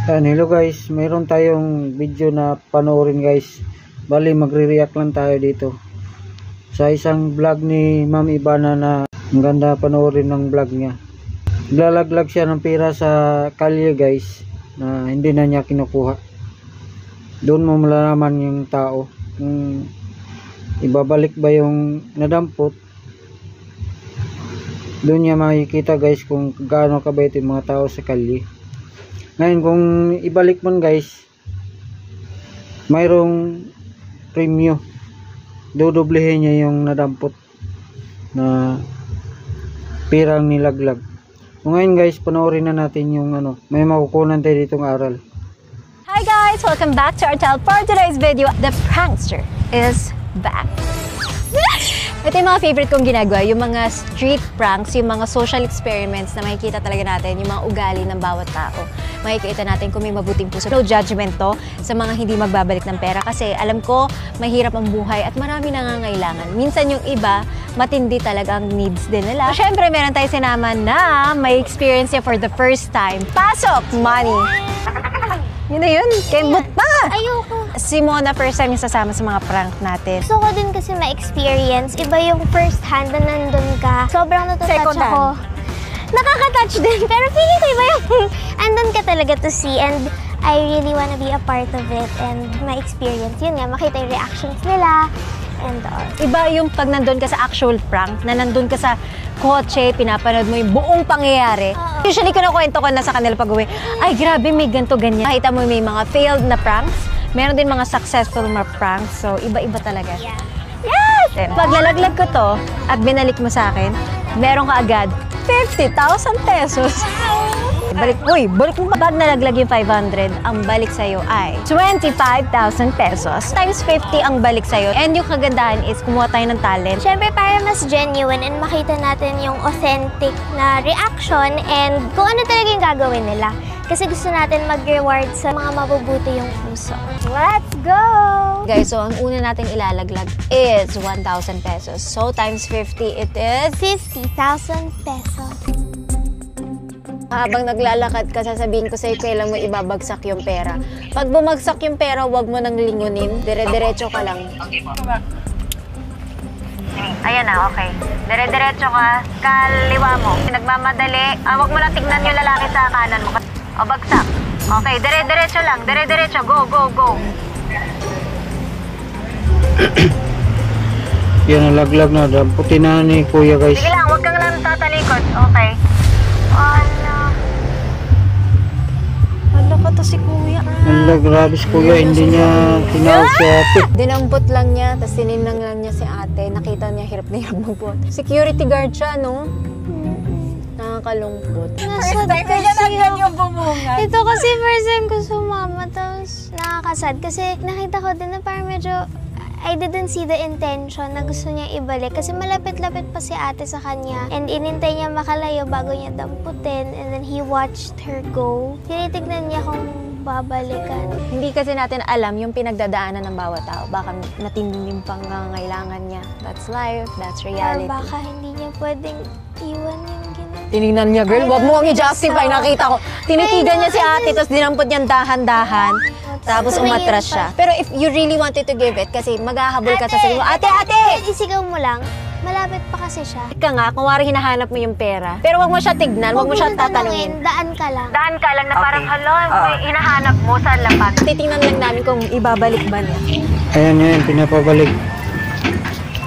Hello guys, mayroon tayong video na panoorin guys. Bali magre-react lang tayo dito sa isang vlog ni Ma'am Ivana na ang ganda panoorin ng vlog niya. Naglalaglag siya ng pera sa kalye guys na hindi na niya kinukuha. Doon mo malalaman yung tao kung ibabalik ba yung nadampot. Doon niya makikita guys kung gaano kabait yung mga tao sa kalye. Ngayon kung ibalik man guys, mayroong premyo, dodoblehin niya yung nadampot na pirang nilaglag. So ngayon guys, panoorin na natin yung may makukunan tayo ditong aral. Hi guys! Welcome back to our channel. For today's video, the prankster is back. Ito yung mga favorite kong ginagawa, yung mga street pranks, yung mga social experiments na makikita talaga natin, yung mga ugali ng bawat tao. Makikita natin kung may mabuting puso. No judgment to sa mga hindi magbabalik ng pera kasi alam ko, mahirap ang buhay at marami nangangailangan. Minsan yung iba, matindi talaga ang needs din nila. So, syempre, meron tayo sinama na may experience niya for the first time. Pasok! Money! Yun na yun. Kembot pa! Ayoko. Si Mona, first time yung sasama sa mga prank natin. Gusto ko din kasi ma-experience. Iba yung first hand na nandun ka. Sobrang natutouch ako. Nakaka-touch din. Pero feeling ko iba yung andun ka talaga to see. And I really wanna be a part of it. And ma-experience. Yun nga, makita yung reactions nila. And all. Iba yung pag nandun ka sa actual prank, na nandun ka sa kotse, pinapanood mo yung buong pangyayari. Usually, kinukwento ko na sa kanila pag-uwi, ay grabe, may ganito, ganyan. Makita mo may mga failed na pranks, meron din mga successful na pranks, so iba-iba talaga. Yeah. Yes! Pag lalaglag ko to at binalik mo sa akin, meron ka agad 50,000 pesos. Balik mo pa. Pag nalaglag yung 500, ang balik sa'yo ay 25,000 pesos. Times 50 ang balik sa'yo. And yung kagandahan is kumuha tayo ng talent. Siyempre, para mas genuine and makita natin yung authentic na reaction and kung ano talaga yung gagawin nila. Kasi gusto natin mag-reward sa mga mabubuti yung puso. Let's go! Guys, so ang una nating ilalaglag is 1,000 pesos. So, times 50, it is 50,000 pesos. Habang naglalakad ka, sasabihin ko sa'yo kailan mo ibabagsak yung pera. Pag bumagsak yung pera, huwag mo nang lingunin. Dire-diretso ka lang. Ayan na, okay. Dire-diretso ka, kaliwa mo. Nagmamadali, huwag mo lang tignan yung lalaki sa kanan mo. O, bagsak. Okay, dire-diretso lang. Dire-diretso. Go, go, go. Yan, nalaglag na. Damputin na ni kuya guys. Sige lang, huwag kang lang tatalikod. Okay. Hala ka to si kuya. Hala, grabe si kuya. Hindi niya tinawag si ate. Dinampot lang niya, tapos tininang lang niya si ate. Nakita niya hirap na hirap magbuhat. Security guard siya, no? Nakakalungkot. First time ko siya nagyan yung bumungan. Ito kasi first time ko sumama, tapos nakakasad. Kasi nakita ko din na parang medyo I didn't see the intention na gusto niya ibalik kasi malapit-lapit pa si ate sa kanya and inintay niya makalayo bago niya damputin and then he watched her go. Tinitignan niya kung babalikan. Hindi kasi natin alam yung pinagdadaanan ng bawat tao. Baka matinding pangangailangan niya. That's life, that's reality. Or baka hindi niya pwedeng iwan yung ginagawa. Tinignan niya, girl. Huwag mo ang i-justify. Nakita ko. Tinitigan niya si ate, tapos dinampot niya dahan-dahan. Tapos umatras siya. Pero if you really wanted to give it, kasi maghahabol ka sa sarili mo, ate! Isigaw mo lang. Malapit pa kasi siya. Ika nga, kung wari hinahanap mo yung pera. Pero wag mo siya tignan, wag mo siya tatanungin. Daan ka lang. Daan ka lang na parang, hala, hinahanap mo sa lapat. Titingnan lang namin kung ibabalik ba niya. Ayan yan, pinapabalik.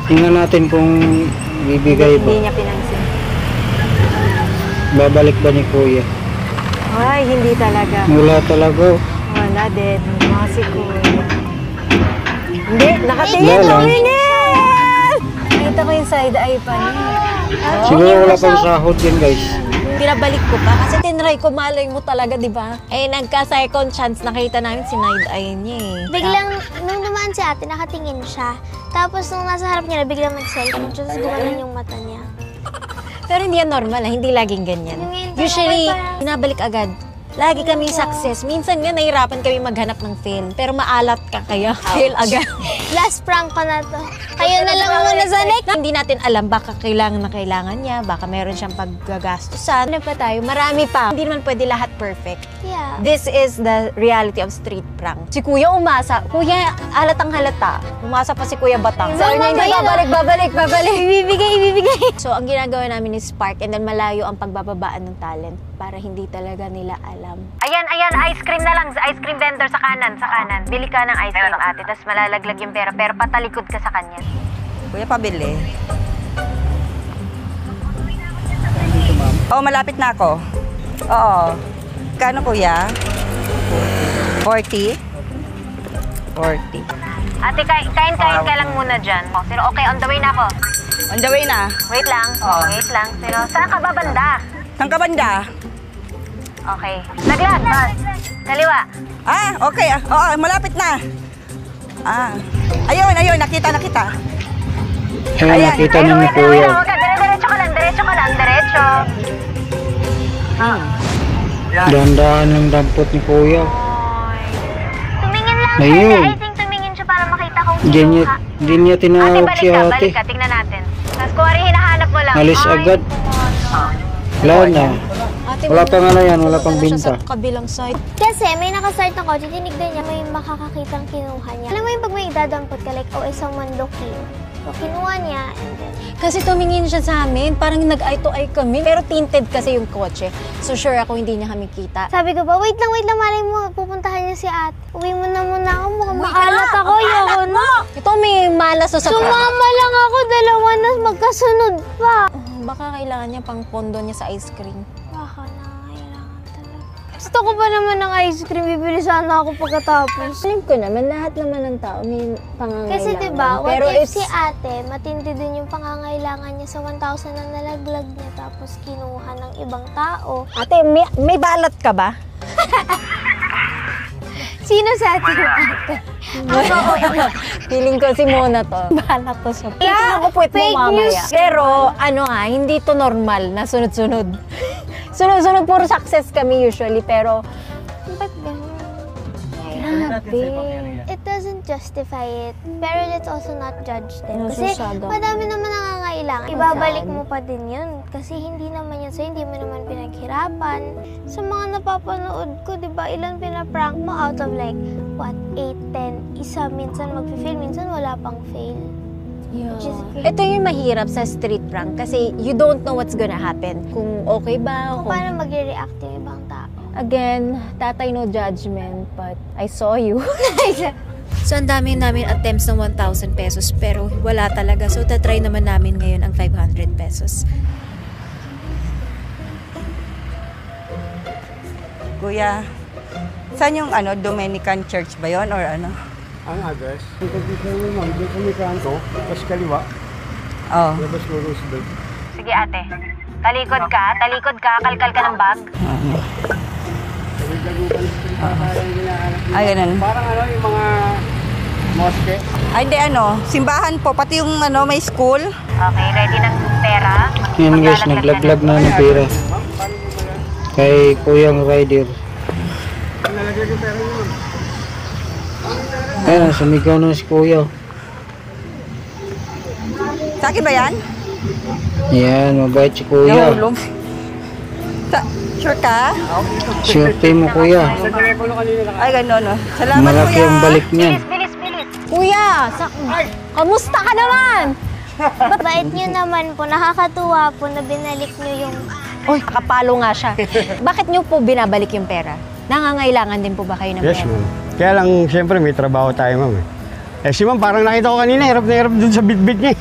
Tingnan natin kung bibigay ba. Hindi niya pinansin. Babalik ba ni kuya? Ay, hindi talaga. Wala talaga. Wala din. Mga si kuya. Hindi, nakatingin Wala. tumingin! Nakita ko yung side eye pa niya. Siguro wala pang sahod yan guys. Pinabalik ko pa kasi tinry ko, malay mo talaga, di ba? Eh, nagka-second chance, nakita namin side eye niya eh. Biglang, nung dumaan si ate, nakatingin siya. Tapos nung nasa harap niya, biglang mag-cellphone siya, tapos gumanon yung mata niya. Pero hindi yan normal, hindi laging ganyan. Usually, pinabalik agad. Lagi kami success. Minsan nga, nahirapan kami maghanap ng fail. Pero maalat ka kaya fail agad. Last prank ko na to. Ayun na lang muna sa next. Hindi natin alam, baka kailangan na kailangan niya, baka meron siyang paggagastusan. Ano pa tayo? Marami pa. Hindi naman pwede lahat perfect. Yeah. This is the reality of street prank. Si Kuya umasa. Kuya, halatang halata. Umasa pa si Kuya Batang. Sabi niya, hindi, babalik. Ibibigay. So, ang ginagawa namin is spark and then malayo ang pagbababaan ng talent para hindi talaga nila alam. Ayan, ice cream na lang. Ice cream vendor sa kanan. Bili ka ng ice cream, ate, tapos malalaglag yung pera, pero patalikod ka sa kanya. Kuya, pabili. Oo, malapit na ako. Oo. Kano, kuya? 40? 40. Ate, kain ka lang muna dyan. Pero okay, on the way na ako. On the way na. Wait lang. Wait lang. Pero saan ka ba banda? Saan ka banda? Okay. Laglag. Kaliwa. Ah, okay. Oo, malapit na. Ah. Ayun. Nakita. Ayun, nakita na ni Kuya. Diretso ka lang. Dahan-dahan ng dampot ni Kuya. Tumingin lang Ayun. I think tumingin siya para makita kung Hindi niya tinawag si ate. Balik ka. Tingnan natin. Tapos kung hinahanap mo lang. Alis agad. Wala na. Wala pa nga na yan, wala pang binta. Sa kabilang side. Kasi may nakastart na kotse, tinignan niya, may makakakitang kinuha niya. Alam mo yung pag may idadampot ka, like, is someone looking? So, kinuha niya, and then... Kasi tumingin siya sa amin, parang nag-eye to eye kami. Pero tinted kasi yung kotse. So sure ako hindi niya kami kita. Sabi ko ba, wait lang, malay mo, pupuntahan niya si ate. Uwi mo na muna ako, mukhang maalat ako, yoko na. Ito may malas sa Sumama lang ako, dalawa na magkasunod pa. Baka kailangan niya pang pondo niya sa ice cream. Baka na, kailangan talaga. Gusto ko pa naman ng ice cream, bibili sana ako pagkatapos. Alam ko naman, lahat naman ng tao may pangangailangan. Kasi diba, what pero if si ate, matindi din yung pangangailangan niya sa 1,000 na nalaglag niya tapos kinuha ng ibang tao. Ate, may balat ka ba? Sino sa atin ate? Feeling ko si Mona to. Balat to siya. Kinakupwit mo fake mamaya. news. Pero ano nga, hindi to normal na sunod-sunod. Sunod-sunod, puro success kami usually. Pero, Ba't ganun? grabe. It doesn't justify it. Pero let's also not judge them. No, Kasi masyado. madami naman nangangailangan. Ibabalik mo pa din yun. Kasi hindi naman yan sa'yo, hindi mo naman pinaghirapan. Sa mga napapanood ko, di ba, ilan pinaprank mo out of like, 8, 10, isa minsan mag-fail, minsan wala pang fail. Yeah. Which is great. Ito yung mahirap sa street prank kasi you don't know what's gonna happen. Kung okay ba, Kung paano mag-react yung ibang tao. Again, tatay no judgment, but I saw you. So, ang dami namin attempts ng 1,000 pesos pero wala talaga. So, tatry naman namin ngayon ang 500 pesos. Kuya, saan yung Dominican Church ba yon or ano? Ang address? Ang pag-ibig mo, ma'am, doon kami kanto, tapos kaliwa, Oh. labas ko Roosevelt. Sige ate, talikod ka, kalkal ka ng bag. Ay, ganun. Parang yung mga moske. Ay, hindi simbahan po, pati yung may school. Okay, ready ng pera? Yan guys, naglaglag na ng pera. Kay Kuyang Rider. Nalagay yung pera niyo, ma'am. Ayan, sumigaw na si Kuya. Sa akin ba yan? Yan, mabait si Kuya. Nahulog. Sure ka? Swerte mo Kuya. Sa telepono kanina lang. Ay, gano'n, no? Salamat, Malaki kuya. ang balik niyan. Bilis! Kuya, kamusta ka naman? Bait niyo naman po, nakakatuwa po na binalik niyo yung... Uy, kapalo nga siya. Bakit niyo po binabalik yung pera? Nangangailangan din po ba kayo ng Yes, pera? ma'am. Kaya lang, siyempre, may trabaho tayo, ma'am. Si ma'am, parang nakita ko kanina, hirap na hirap dun sa bit-bit niya.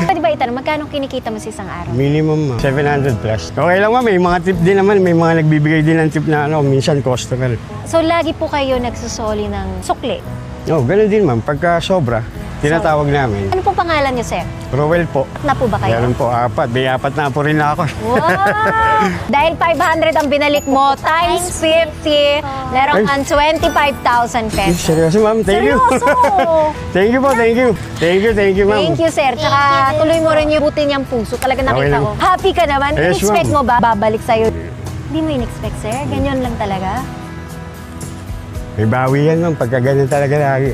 Pwede ba itanong, magkano kinikita mo sa isang araw? Minimum, 700 plus. Okay lang, ma'am. May mga tip din naman. May mga nagbibigay din ng tip na minsan customer. So, lagi po kayo nagsusoli ng sukli. Ganun din, ma'am. Pagka sobra, tinatawag namin. Ano po pangalan niyo, sir? Rowell po. Na po ba kayo? Meron po, 4. May 4 na po rin ako. Wow! Dahil 500 ang binalik mo, times 50, meron kang 25,000 pesos. Seryoso, ma'am. Thank you. Seryoso! Thank you po, thank you. Thank you, ma'am. Thank you, sir. Tsaka tuloy mo rin yung buti niyang puso. Talaga nakita lang. ko. Happy ka naman. Yes, In-expect mo ma'am. ba babalik sa'yo? Hindi mo in-expect, sir? Ganyan lang talaga? May bawi yan, ma'am. Pagka ganun talaga lagi.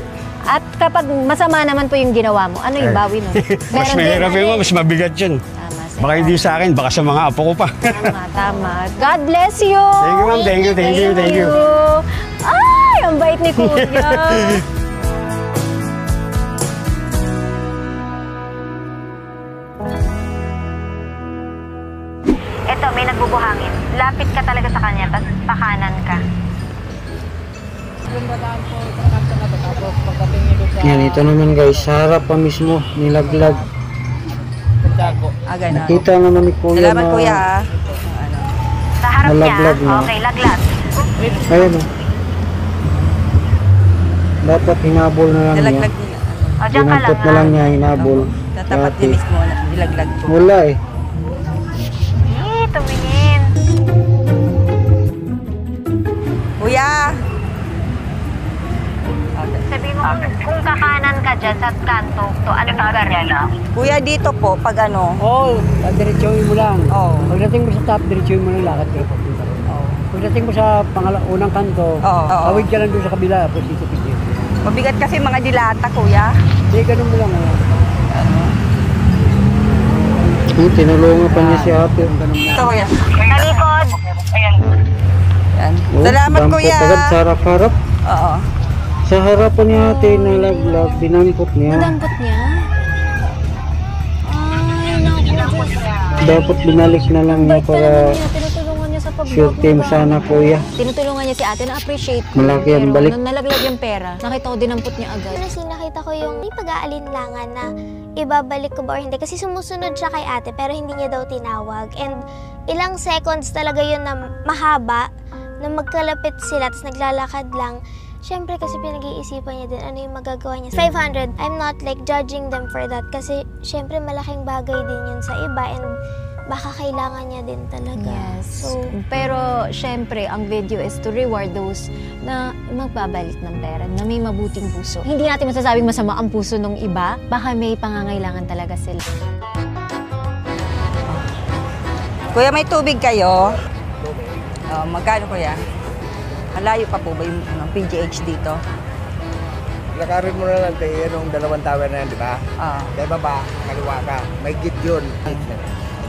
At kapag masama naman po yung ginawa mo, ano yung bawi mo? Mas mahirap yun, mas mabigat yun. Tama, sir. Baka hindi sa akin, baka sa mga apo ko pa. Tama, tama. God bless you! Thank you, ma'am. Thank you. Ay, ang bait ni Kuya. Ito, may nagbubuhangin. Lapit ka talaga sa kanya, tapos pakanan ka. Yan, ito naman guys, sa harap pa mismo, nilaglag. Ganun. Nakita naman ni Kuya Salamat, na kuya. Sa harap Nalaglag niya. na. Okay, laglag. ayun oh. Dapat hinabol na lang niya. Nalaglag nila. O, diyan ka lang. Dinampot na lang niya, hinabol. Tatapat Dati. niya mismo, nilaglag ko. Wala eh. Tumingin. Kuya! Sabi mo, kung kakanan ka dyan sa kanto, to anong lugar niya? Kuya, dito po, pag ano. Oo, diretsuhin mo lang. Oo. Pagdating mo sa top, diretsuhin mo lang lakad kayo papunta ron. Pagdating mo sa unang kanto, Oo. awid ka lang doon sa kabila, tapos dito. Mabigat kasi mga dilata, kuya. Hindi, ganun mo lang. Tinulungan pa niya si ate. Ito, kuya. Sa likod. Yan. Oh, Salamat, dampot kuya. agad sa harap-harap. Oo. Sa harapan niya ate, nalaglag, dinampot niya. Nadampot niya? Ay, naku. Dapat binalik na lang niya para Tinutulungan niya sa pag-vlog sure team sana kuya. Tinutulungan niya si ate, na-appreciate ko. Malaki ang Pero balik. nung nalaglag yung pera, nakita ko dinampot niya agad. Honestly, nakita ko yung may pag-aalinlangan na ibabalik ko ba or hindi. Kasi sumusunod siya kay ate pero hindi niya daw tinawag. And ilang seconds talaga yun na mahaba na magkalapit sila tapos naglalakad lang. Siyempre kasi pinag-iisipan niya din ano yung magagawa niya. 500, I'm not like judging them for that kasi siyempre malaking bagay din yun sa iba and baka kailangan niya din talaga. Yes. So, Pero, syempre, ang video is to reward those na magbabalik ng pera, na may mabuting puso. Hindi natin masasabing masama ang puso ng iba, baka may pangangailangan talaga sila. Kuya, may tubig kayo? Magkano, kuya? Malayo pa po ba yung PGH dito? Lakarin mo na lang tayo yung dalawang tower na yan, di ba? Oo. Kaya baba, kaliwa ka. May git yun.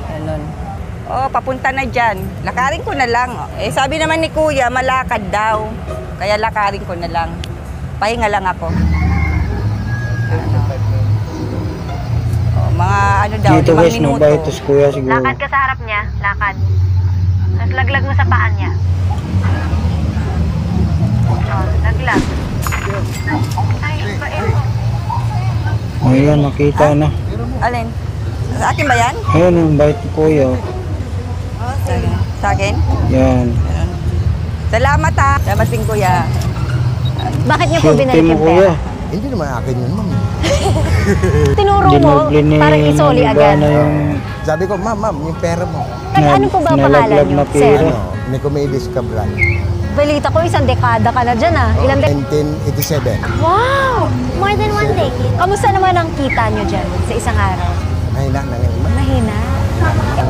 Ganun. Papunta na dyan. Lakarin ko na lang. Sabi naman ni kuya, malakad daw. Kaya lakarin ko na lang. Pahinga lang ako. Mga ano daw, Dito 5 guys, minuto. mabait si kuya siguro. Lakad ka sa harap niya, lakad. Tapos laglag mo sa paan niya. Oh, laglag. Ay, bait mo. Ayan, nakita na. Alin? Sa akin ba yan? Ayan, ang bait ni kuya. Sa akin? Yan. Salamat ha. Salamat din kuya. Bakit niyo po Sure binalik team yung kuya. pera? Hindi naman akin yun, ma'am. Tinuro mo, Dinobli ni parang isoli Ma'am agad. Ivana yung Sabi ko, ma'am, yung pera mo. Ano po ba ang pangalan nalaglag niyo, na sir? pera. Ano, Nicomedes Cabral. Balita ko, isang dekada ka na dyan ah. Ilang 1987. Wow! more than one day. Kamusta naman ang kita nyo dyan sa isang araw? Mahina na ngayon, ma'am. Mahina?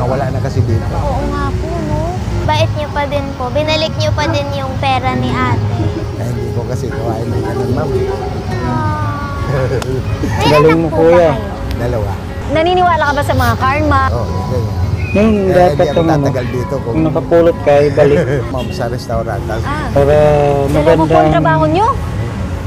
Wala na kasi dito. Oo nga po, no? Bait niyo pa din po. Binalik niyo pa din yung pera ni ate. Hindi ko kasi kawain ng ganun, ma'am. May Galing anak mo, po ba kuya. kayo? Dalawa. Naniniwala ka ba sa mga karma? Ganyan. yung dapat Hindi ako ang ano, tatagal dito kung kung nakapulot ka, ibalik. ma'am sa restaurant. Ah, Para saan po ang magandang trabaho nyo?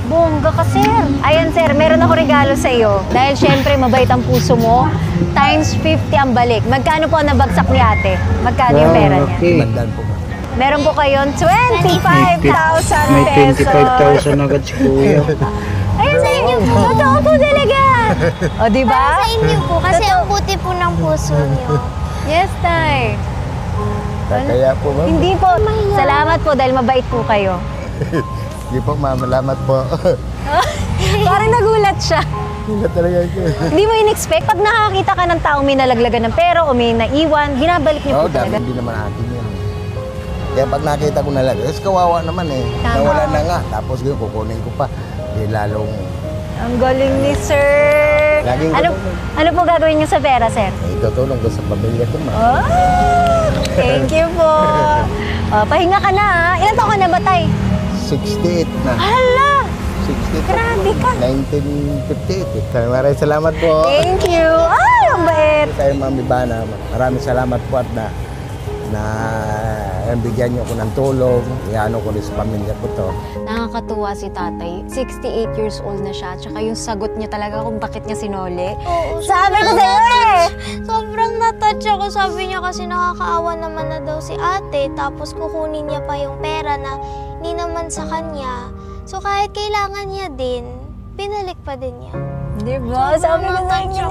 Bongga ka, sir. Ayan, sir, meron ako regalo sa iyo. Dahil syempre, mabait ang puso mo. Times 50 ang balik. Magkano po ang nabagsak ni ate? Magkano yung pera niya? okay. Tandaan po, ma'am. Meron po kayon 25,000 May pesos. 25,000 agad si kuya. Ayun sa inyo po. Totoo po talaga. O, di ba? Sa inyo po, kasi ang buti po ng puso niyo. Yes, tay. Kaya po, ma'am. Hindi po. Salamat po dahil mabait po kayo. Hindi po, ma'am. Salamat po. Parang nagulat siya. Hindi talaga ito. Hindi mo in-expect. Pag nakakita ka ng tao may nalaglagan ng pera o may naiwan, ginabalik niyo Oo, po talaga. hindi naman akin yun. Kaya pag nakita ko na lang, kawawa naman eh. Tama. Nawala na nga. Tapos yun, kukunin ko pa. Di lalong, Ang galing ni sir. Laging Ano po gagawin niyo sa pera, sir? itutulong ko sa pamilya ko, ma'am. Oh, thank you po. Pahinga ka na, ha? Ilan taon ka na ba, tay? 68 na. Hala! 62. Grabe ka. 1958. Maraming salamat po. Thank you. Ay, ang bait. Sa Ma'am Ivana, maraming salamat po at na bigyan niyo ako ng tulong. Iano ko rin sa pamilya ko to. Nakakatuwa si tatay. 68 years old na siya. Tsaka yung sagot niya talaga kung bakit niya sinole. Oo, Sabi ko sa'yo eh! Sobrang natouch ako. Sabi niya kasi nakakaawa naman na daw si ate. Tapos kukunin niya pa yung pera na hindi naman sa kanya. So kahit kailangan niya din, pinalik pa din niya. Diba? Sabi ko sa'yo.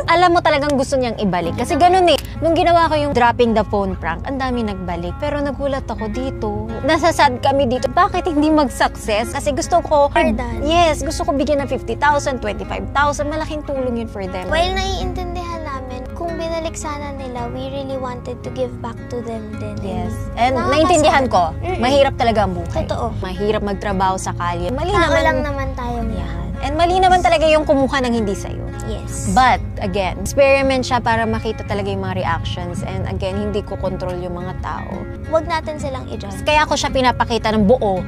Alam mo talagang gusto niyang ibalik. Kasi ganun eh. Nung ginawa ko yung dropping the phone prank, ang dami nagbalik. Pero nagulat ako dito. Nasasad kami dito. Bakit hindi mag-success? Kasi gusto ko... Pardon. Yes, gusto ko bigyan ng 50,000, 25,000. Malaking tulong yun for them. While naiintindihan namin, kung binalik sana nila, we really wanted to give back to them din. Yes. And naintindihan ko, mahirap talaga ang buhay. Totoo. Mahirap magtrabaho sa kalye. Mali Tao naman. lang naman tayo yan. And mali naman talaga yung kumuha ng hindi sa'yo. Yes. But, again, experiment siya para makita talaga yung mga reactions. And again, hindi ko control yung mga tao. Huwag natin silang i-judge. Kaya ako siya pinapakita ng buo. To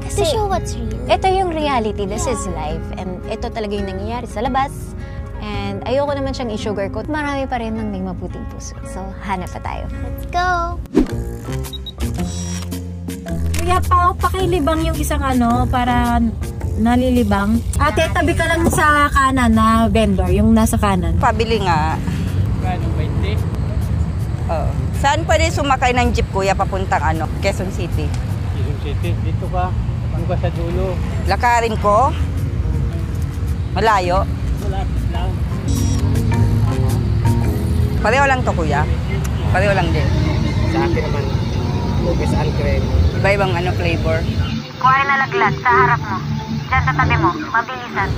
Kasi show what's real. ito yung reality. This is life. And ito talaga yung nangyayari sa labas. And ayoko naman siyang i-sugarcoat. Marami pa rin ng may mabuting puso. So, hanap pa tayo. Let's go! Kuya Pao, pakilibang yung isang para nalilibang. Ate, tabi ka lang sa kanan na vendor, yung nasa kanan. Pabili nga. Kano, 20? Oh. Saan pwede sumakay ng jeep, kuya, papuntang Quezon City? Quezon City. Dito ka. Doon ka sa dulo. Lakarin ko. Malayo. Malapit lang. Pareho lang to, kuya. Pareho lang din. Sa akin naman, cookies and cream. Iba-ibang flavor. Kuha na laglag sa harap mo. Diyan sa tabi mo. Mabilisan.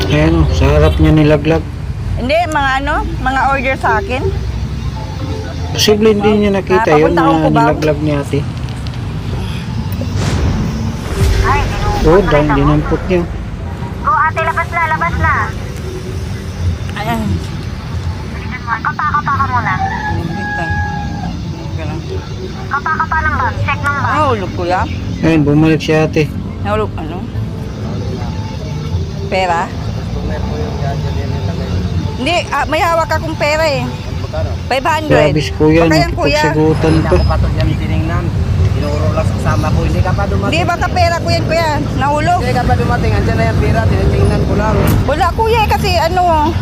Ayan o, sa harap niya nilaglag. Hindi, mga order sa akin. Posible hindi niya nakita yun Papunta na akong Cubao. nilaglag ni ate. Oo, dahil dinampot niya. Go ate, labas na. Ayan. Kapa ka muna. Kapa ng bag. Check ng bag. Nahulog, kuya. Ayun, bumalik si ate. Nahulog, Pera? Hindi, may hawak akong pera eh. 500. Grabe si kuya, Baka yan, kuya. nakipagsagutan pa. Pato dyan tinignan. Tinuro lang sa kasama ko. Hindi ka pa dumating. Hindi, baka pera ko yan, kuya. Nahulog. Hindi ka pa dumating. Andyan na yung pira. Tinitingnan ko lang. Wala, kuya, kasi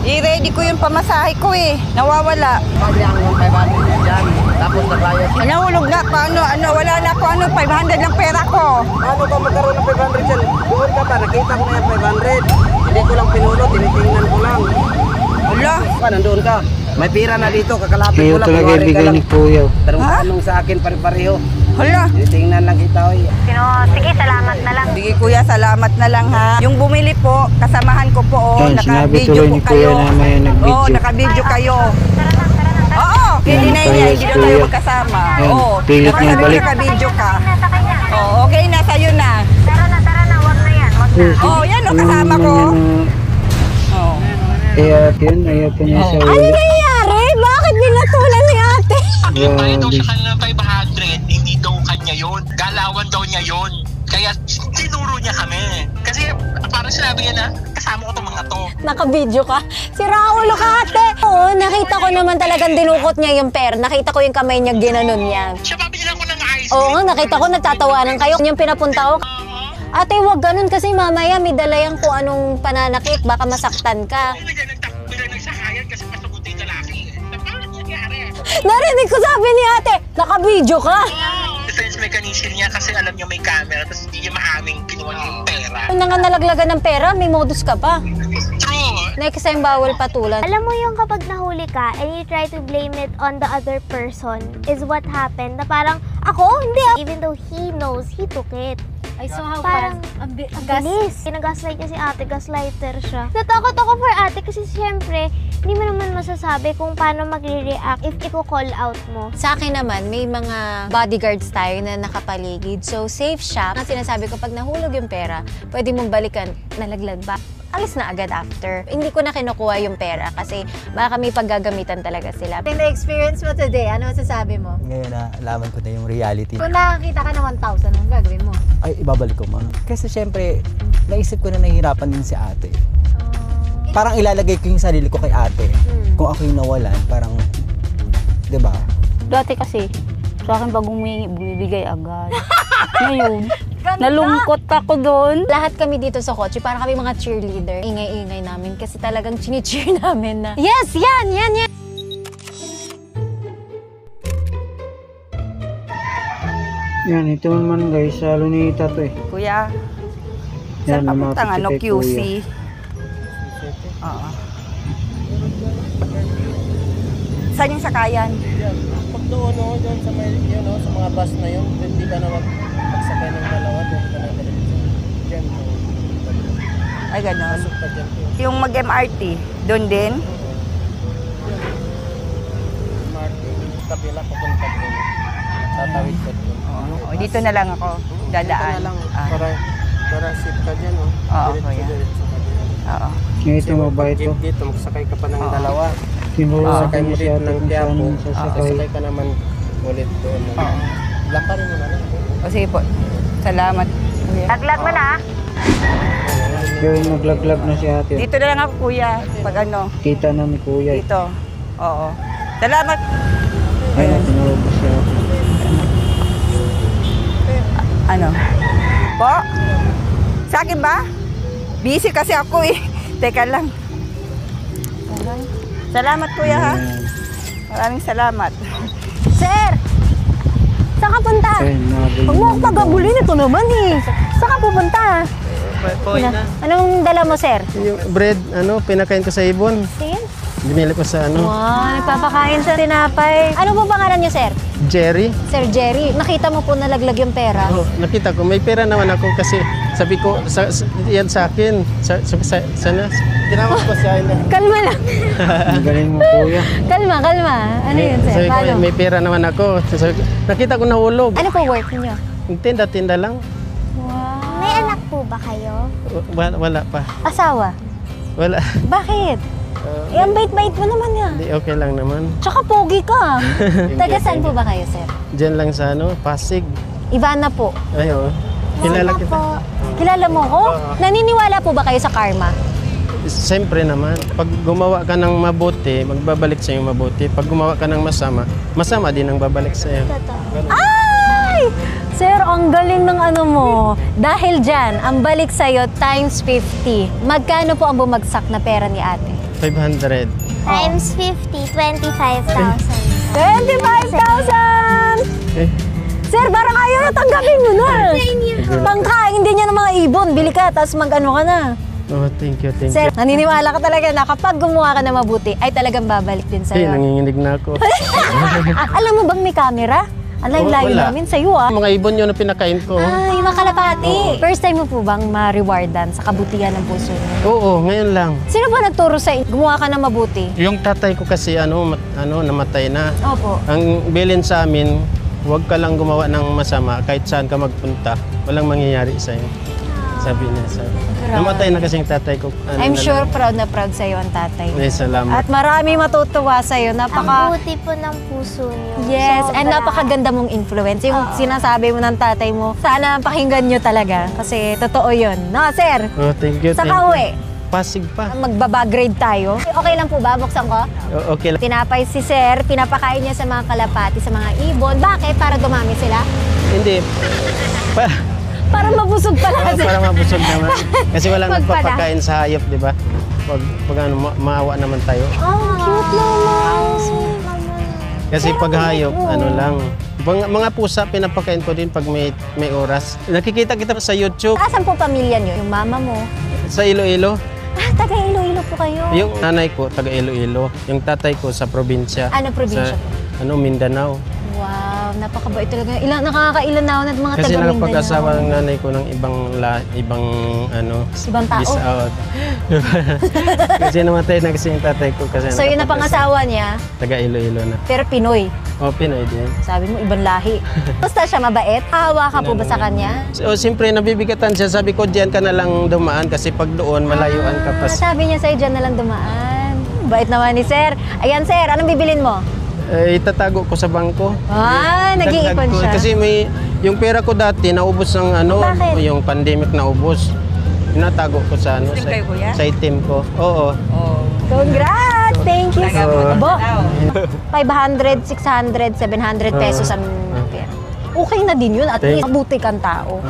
i-ready ko yung pamasahe ko eh. Nawawala. Pwede ang 500 dyan. Tapos nabayad. Nahulog na pa, wala na po, 500 lang pera ko. Ano ka magkaroon ng 500 dyan? Doon ka pa. Nakita ko na yung 500. Hindi ko lang pinulo. Tinitingnan ko lang. Wala. Nandun ka. May pira na dito. Kakalapit Kayo ko lang. talaga kunwari ka ibigay lang. ni kuya. Pero Ha? anong sa akin pare-pareho. Hala. Tinitingnan lang kita. Oy. Sige, salamat na lang. Sige, kuya, salamat na lang ha. Yung bumili po, kasamahan ko po, Yan, sinabi naka-video tuloy po ni kayo. kuya na may nag-video. Oo, naka-video kayo. Oo, Yan, hindi na niya, kaya hindi na kuya. tayo magkasama. Yan, Oo, pilit niya naka- balik. Naka-video ka. Oo, okay na, sa'yo na. Tara na, wag na yan. Oo, yan o, kasama ko. Oo. Kaya yun, ayaw pa niya sa Ano ulit. nangyayari? Bakit binatulan ni ate? Bayad daw Grabe. sa kanila ng 500, hindi daw kanya yun. Galawan daw niya yun. Kaya tinuro niya kami. Kasi parang sinabi niya na, kasama ko itong mga to. Naka-video ka? Si Raulo ka ate! Oo, nakita ko naman talagang dinukot niya yung pera. Nakita ko yung kamay niya, ginanon niya. Siya pabilan ko ng ice. Oo nga, nakita ko nagtatawanan kayo. Yung pinapunta ko. Ate, wag ganun kasi mamaya may dala yan kung anong pananakit. Baka masaktan ka. Bigla nagsakayan kasi pasugutin yung lalaki. Paano nangyari? Narinig ko sabi ni ate, naka-video ka. Defense mechanism niya kasi alam niya may camera tapos hindi niya maaming kinuha niya yung pera. Kung nanganalaglagan ng pera, may modus ka pa. True. Next time, bawal patulan. Alam mo yung kapag nahuli ka and you try to blame it on the other person is what happened. Na parang, ako? Hindi. Even though he knows, he took it. Ay, so how Parang, Ang bilis. Kinagaslight niya si ate, gaslighter siya. Natakot ako for ate kasi siyempre, hindi mo naman masasabi kung paano magre-react if i-call out mo. Sa akin naman, may mga bodyguards tayo na nakapaligid. So, safe siya. Ang sinasabi ko, pag nahulog yung pera, pwede mong balikan, nalaglag ba? umalis na agad after. Hindi ko na kinukuha yung pera kasi baka may paggagamitan talaga sila. In the experience mo today, ano masasabi mo? Ngayon na alaman ko na yung reality. Kung nakakita ka ng 1,000, anong gagawin mo? Ay, ibabalik ko, ma. Kasi syempre, naisip ko na nahihirapan din si ate. Parang ilalagay ko yung sarili ko kay ate. Kung ako yung nawalan, parang, di ba? Dati kasi, sa akin pag humingi, bibigay agad. Ngayon, nalungkot ako doon. Lahat kami dito sa kotse, parang kami mga cheerleader. Ingay-ingay namin kasi talagang chini-cheer namin na, yes, yan, yan, yan. Yan, ito naman guys, sa Lunita to eh. Kuya, Yan, saan papuntang ano, kay QC? Kuya. Oo. Saan yung sakayan? Pag doon, doon sa may, sa mga bus na yun, hindi ka na magsakay ng dalawa, doon ka na diretso. Diyan, Ay, gano'n. pasok ka dyan. Yung mag-MRT, doon din? Martin, kabila, papunta doon. Tatawid ka doon. O, dito na lang ako. Dadaan. Dito na lang, Ah. para safe ka dyan, oh. Oo, kuya. Diretso ka dyan. Oo. Ito mabait to. Jeep dito, magsakay ka pa ng dalawa. Tinuro Sakay mo si dito ate ng kung Quiapo. saan sasakay. Sasakay ka naman ulit doon. Lakarin mo na lang. O, sige po. Salamat. Laglag mo na. Yung naglaglag na si ate. Dito na lang ako, kuya. Pag ano, Kita na ni kuya eh. dito. Oo. Salamat. Ayun, tinuro ko si ate. Ano? Po? Sa akin ba? Busy kasi ako eh. Teka lang. Salamat, kuya, ha? Maraming salamat. Sir! Saan ka punta? Ayun, nabili Huwag mo akong na. pagabulin, ito naman eh. Saan ka pupunta? Anong dala mo, sir? Yung bread, pinakain ko sa ibon. Sige. Binili ko sa Wow, nagpapakain sa tinapay. Ano po pangalan niyo, sir? Jerry. Sir Jerry, nakita mo po nalaglag yung pera. Oh, nakita ko, may pera naman ako kasi sabi ko, yan sa akin. Sana, tinawag ko siya. Kalma lang. Ang galing mo kuya. Kalma, kalma. Ano yun, sir? Sabi ko, Paano? may pera naman ako. Nakita ko nahulog. Ano po work niyo? Tinda-tinda lang. May anak po ba kayo? Wala pa. Asawa? Wala. Bakit? Ang bait-bait mo naman yan. Hindi, okay lang naman. Tsaka pogi ka. Taga saan po ba kayo, sir? Diyan lang sa Pasig. Ivana po. Ay, oo. Kilala kita. Kilala mo ko? Naniniwala po ba kayo sa karma? Siyempre naman, pag gumawa ka ng mabuti, magbabalik sa iyo mabuti. Pag gumawa ka ng masama, masama din ang babalik sa iyo. Ay! Sir, ang galing ng ano mo. Dahil dyan, ang balik sa'yo times 50. Magkano po ang bumagsak na pera ni ate? 500. Times 50, 25,000. 25,000! Eh, Sir, parang ayaw na tanggapin mo na. Pangkain din niya ng mga ibon. Bili ka, tapos mag-ano ka na. oh, thank you, thank Sir, you. naniniwala ka talaga na kapag gumawa ka na mabuti, ay talagang babalik din Hey, sa'yo. nanginginig na ako. Alam mo bang may camera? Ang layo-layo Wala. namin sa'yo ah. Mga ibon yun na pinakain ko. Ay, mga kalapati. First time mo po bang ma-rewardan sa kabutihan ng puso niyo? Oo, ngayon lang. Sino ba nagturo sa gumawa ka na mabuti? Yung tatay ko kasi namatay na. Opo. Ang bilin sa amin, huwag ka lang gumawa ng masama kahit saan ka magpunta. Walang mangyayari sa'yo. Sabi niya sa namatay na kasi yung tatay ko. I'm sure proud na proud sa'yo ang tatay. Eh, salamat. At marami matutuwa sa'yo. Ang Napaka... buti po ng puso niyo. Yes, Sobra. and napakaganda mong influence. Yung sinasabi mo ng tatay mo, sana pakinggan nyo talaga. Kasi totoo yun. No, sir? Oh, thank you. Sa thank you. kauwi, Pasig pa. magbabagrade tayo. Okay lang po ba? Buksan ko? Okay lang. Tinapay si sir, pinapakain niya sa mga kalapati, sa mga ibon. Bakit? Para dumami sila? Hindi. Para mabusog pala. Para mabusog naman. Kasi walang Magpala. nagpapakain sa hayop, di ba? Pag maawa naman tayo. Oh, cute naman. Kasi pag hayop, lang. Mga pusa, pinapakain ko din pag may oras. Nakikita kita sa YouTube, Asan po pamilya niyo? Yung mama mo? sa Iloilo. Ah, taga Iloilo po kayo. Yung nanay ko, taga Iloilo. Yung tatay ko sa probinsya. Ano probinsya Sa, po? Mindanao. Wow. Wow, napakabait talaga. Nakakailan na ako ng mga Kasi taga Mindanao. nakapag-asawa ng nanay ko ng ibang Ibang tao. bis out. Kasi namatay na kasi yung tatay ko. Kasi So, yun na pangasawa niya, taga Iloilo na. pero Pinoy. O, Pinoy din. Sabi mo, ibang lahi. Basta siya mabait. Hawa ka po ba sa kanya? So, siyempre, nabibigatan siya. Sabi ko, diyan ka na lang dumaan kasi pag doon, malayuan ka pa. Sabi niya sa'yo, dyan na lang dumaan. Bait naman ni Sir. Ayan, Sir, anong bibilin mo? Itatago ko sa bangko. Nag-iipon Dagdag ko. siya. Kasi yung pera ko dati, naubos ng Bakit? yung pandemic naubos. Inatago ko sa Itim kayo, kuya? sa itim ko. Oo. Congrats! Thank you so So, much. Bo, 500, 600, 700 pesos ang pera. Okay na din yun. At least mabuti kang tao.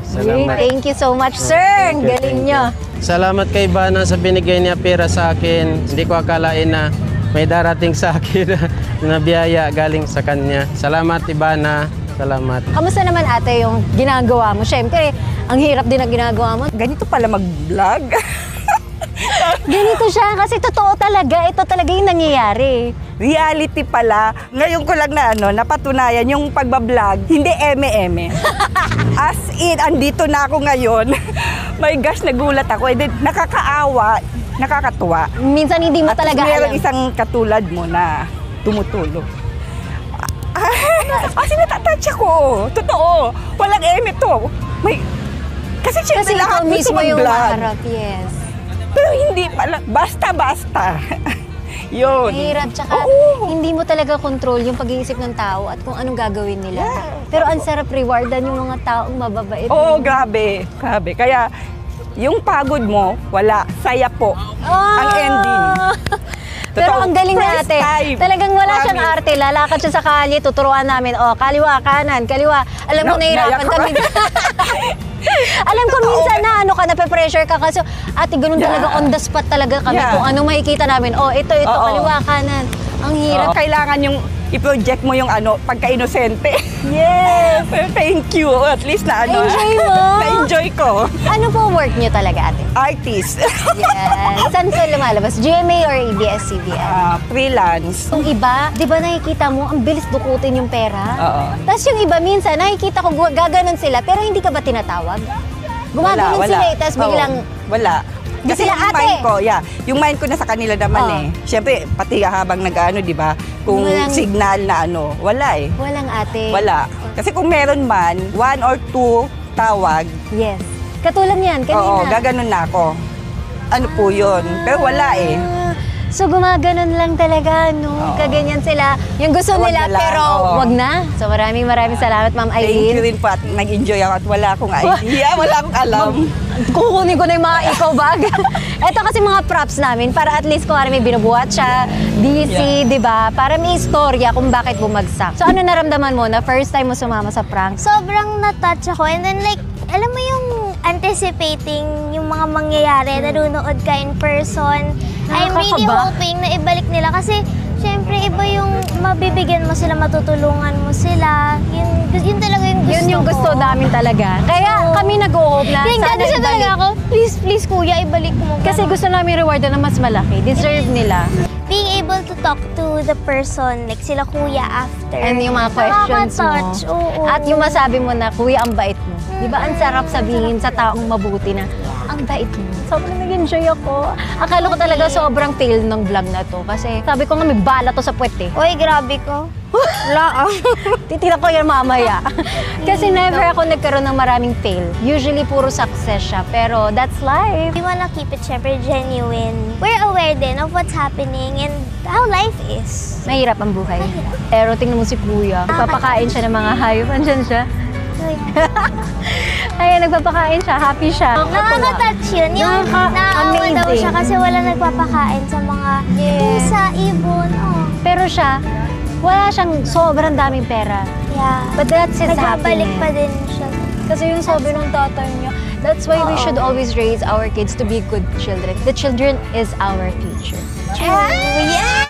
Salamat. Thank you so much, sir. Ang galing nyo. Salamat kay Ivana sa binigay niya pera sa akin. Hindi ko akalain na may darating sa akin na biyaya galing sa kanya. Salamat, Ivana. Salamat. Kamusta naman ate yung ginagawa mo? Siyempre, ang hirap din ang ginagawa mo. Ganito pala mag-vlog. Ganito siya kasi totoo talaga. Ito talaga yung nangyayari. Reality pala. Ngayon ko lang na napatunayan yung pagbablog, hindi eme-eme. As in, andito na ako ngayon. My gosh, nagulat ako. And then, nakakaawa, nakakatuwa. Minsan hindi mo talaga meron alam. isang katulad mo na tumutulong. Sinatouch ako. Totoo. Walang eme to. Kasi Kasi lahat ikaw gusto mismo yung mag-vlog. maharap, yes. Pero hindi pala. Basta-basta. Yun. Mahirap, tsaka hindi mo talaga control yung pag-iisip ng tao at kung anong gagawin nila. Pero ang sarap rewardan yung mga taong mababait. Oo, grabe. Grabe. Kaya, yung pagod mo, wala. Saya po. Ang ending. Pero Totoo. ang galing na First ate. time. Talagang wala siyang Promise. arte. Lalakad siya sa kalye, tuturuan namin. Kaliwa, kanan, kaliwa. Alam mo, nahihirapan naiyak kami. Alam ko minsan na nape-pressure ka kasi ate, ganun talaga on the spot talaga kami. Kung ano makikita namin. Ito, kaliwa, kanan. Ang hirap. Kailangan yung i-project mo yung pagka-inosente. Yes! Thank you. At least na Enjoy mo. Na-enjoy ko. Ano po work niyo talaga ate? Artist. Yes. Saan sa lumalabas? GMA or ABS-CBN? Freelance. Yung iba, di ba nakikita mo, ang bilis dukutin yung pera? Oo. Tapos yung iba minsan, nakikita ko gaganon sila, pero hindi ka ba tinatawag? Gumaganon sila tapos biglang... Wala. Kasi sila, yung ate. mind ko, yung mind ko nasa kanila naman Siyempre, pati habang nag-ano, di ba? Kung signal na wala eh. Walang ate. Wala. Kasi kung meron man, 1 or 2 tawag. Yes. Katulad niyan, kanina. Oo, gaganon na ako. Ano po yun? Pero wala eh. So gumaganon lang talaga, no? Kaganyan sila. Yung gusto Wag nila, na lang, pero oo. wag na. So maraming salamat, Ma'am Thank you Eileen. rin po at nag-enjoy ako at wala akong idea, wala akong alam. Kukunin ko na yung mga eco bag. Ito kasi mga props namin para at least kung may binubuhat siya, DC, di ba? Para may istorya kung bakit bumagsak. So ano naramdaman mo na first time mo sumama sa prank? Sobrang na-touch ako. And then like, alam mo yung anticipating yung mga mangyayari, nanonood ka in person. I'm really Nakakaba. hoping na ibalik nila kasi syempre iba yung mabibigyan mo sila, matutulungan mo sila. Yun talaga yung gusto Yun yung gusto ko. namin talaga. Kaya kami nag-o-hope na Yung sana siya talaga ibalik. ako, please kuya, ibalik mo. Kasi gusto namin reward na mas malaki. Deserve nila. Being able to talk to the person, like sila kuya after. And yung mga questions mo. Nakaka-touch, oo. At yung masabi mo na, kuya, ang bait mo. Di ba, ang sarap sabihin sa taong mabuti na, ang bait mo. Sobrang nag-enjoy ako. Akala ko talaga sobrang fail ng vlog na to. Kasi sabi ko nga, may bala to sa puwet eh. Uy, grabe ko. Wala Titira ko yan mamaya. Kasi never ako nagkaroon ng maraming fail. Usually, puro success siya. Pero that's life. We wanna keep it syempre genuine. We're aware din of what's happening and how life is. Mahirap ang buhay. Pero tingnan mo si kuya. Nagpapakain siya ng mga hayop. Andyan siya. Ayan, nagpapakain siya. Happy siya. Nakaka-touch yun. Yung naawa daw siya kasi wala nagpapakain sa mga pusa, ibon. Pero siya, wala siyang sobrang daming pera. Yeah. But that's his Nagbabalik happiness. pa din siya. Kasi yung sabi ng tatay niya, that's why we should always raise our kids to be good children. The children is our future. Yeah!